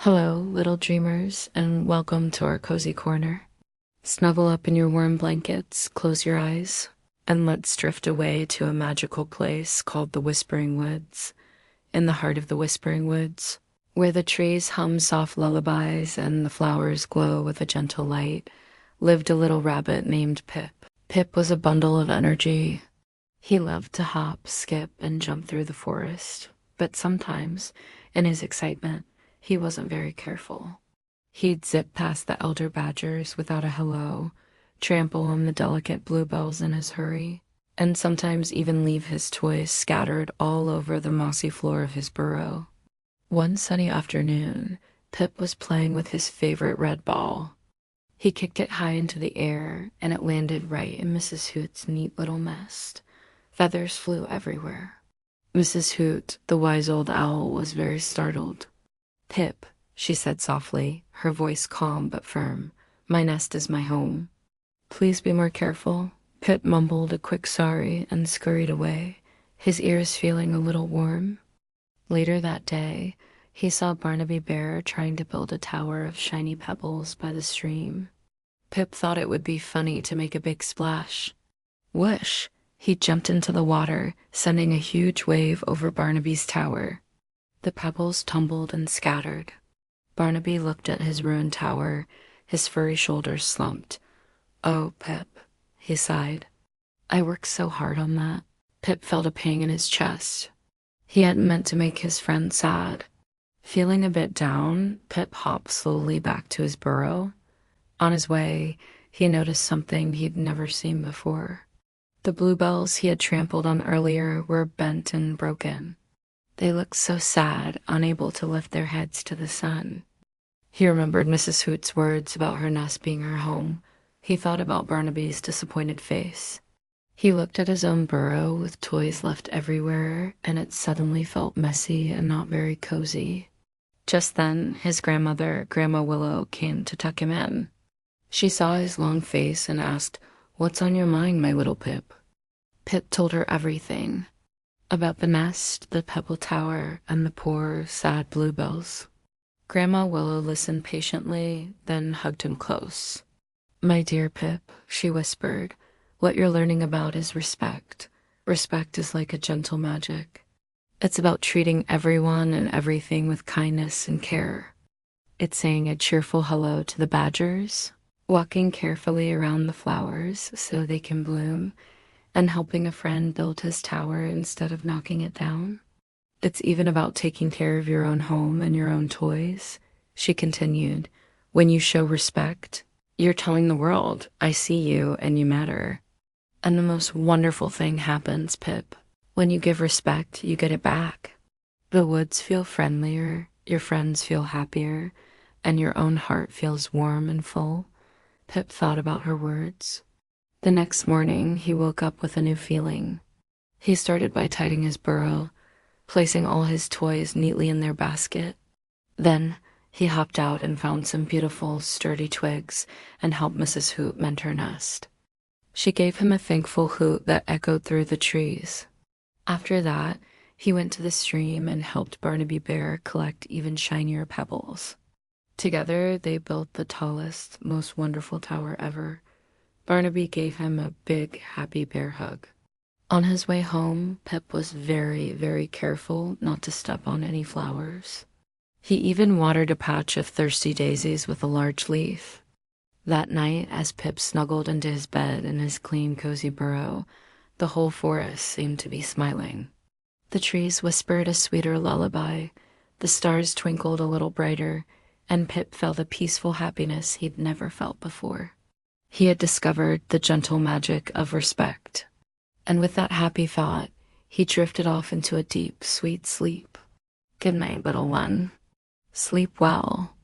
Hello, little dreamers, and welcome to our cozy corner. Snuggle up in your warm blankets, close your eyes, and let's drift away to a magical place called the Whispering Woods. In the heart of the Whispering Woods, where the trees hum soft lullabies and the flowers glow with a gentle light, lived a little rabbit named Pip. Pip was a bundle of energy. He loved to hop, skip, and jump through the forest, but sometimes, in his excitement, he wasn't very careful. He'd zip past the elder badgers without a hello, trample on the delicate bluebells in his hurry, and sometimes even leave his toys scattered all over the mossy floor of his burrow. One sunny afternoon, Pip was playing with his favorite red ball. He kicked it high into the air, and it landed right in Mrs. Hoot's neat little nest. Feathers flew everywhere. Mrs. Hoot, the wise old owl, was very startled. "Pip," she said softly, her voice calm but firm, "my nest is my home. Please be more careful." Pip mumbled a quick sorry and scurried away, his ears feeling a little warm. Later that day, he saw Barnaby Bear trying to build a tower of shiny pebbles by the stream. Pip thought it would be funny to make a big splash. Whoosh! He jumped into the water, sending a huge wave over Barnaby's tower. The pebbles tumbled and scattered. Barnaby looked at his ruined tower, his furry shoulders slumped. "Oh, Pip," he sighed. "I worked so hard on that." Pip felt a pang in his chest. He hadn't meant to make his friend sad. Feeling a bit down, Pip hopped slowly back to his burrow. On his way, he noticed something he'd never seen before. The bluebells he had trampled on earlier were bent and broken. They looked so sad, unable to lift their heads to the sun. He remembered Mrs. Hoot's words about her nest being her home. He thought about Barnaby's disappointed face. He looked at his own burrow with toys left everywhere, and it suddenly felt messy and not very cozy. Just then, his grandmother, Grandma Willow, came to tuck him in. She saw his long face and asked, "What's on your mind, my little Pip?" Pip told her everything. About the nest, the pebble tower, and the poor, sad bluebells. Grandma Willow listened patiently, then hugged him close. "My dear Pip," she whispered, "what you're learning about is respect. Respect is like a gentle magic. It's about treating everyone and everything with kindness and care. It's saying a cheerful hello to the badgers, walking carefully around the flowers so they can bloom, and helping a friend build his tower instead of knocking it down. It's even about taking care of your own home and your own toys," she continued. "When you show respect, you're telling the world, I see you and you matter. And the most wonderful thing happens, Pip. When you give respect, you get it back. The woods feel friendlier, your friends feel happier, and your own heart feels warm and full." Pip thought about her words. The next morning, he woke up with a new feeling. He started by tidying his burrow, placing all his toys neatly in their basket. Then, he hopped out and found some beautiful, sturdy twigs and helped Mrs. Hoot mend her nest. She gave him a thankful hoot that echoed through the trees. After that, he went to the stream and helped Barnaby Bear collect even shinier pebbles. Together, they built the tallest, most wonderful tower ever. Barnaby gave him a big, happy bear hug. On his way home, Pip was very, very careful not to step on any flowers. He even watered a patch of thirsty daisies with a large leaf. That night, as Pip snuggled into his bed in his clean, cozy burrow, the whole forest seemed to be smiling. The trees whispered a sweeter lullaby, the stars twinkled a little brighter, and Pip felt a peaceful happiness he'd never felt before. He had discovered the gentle magic of respect. And with that happy thought, he drifted off into a deep, sweet sleep. Good night, little one. Sleep well.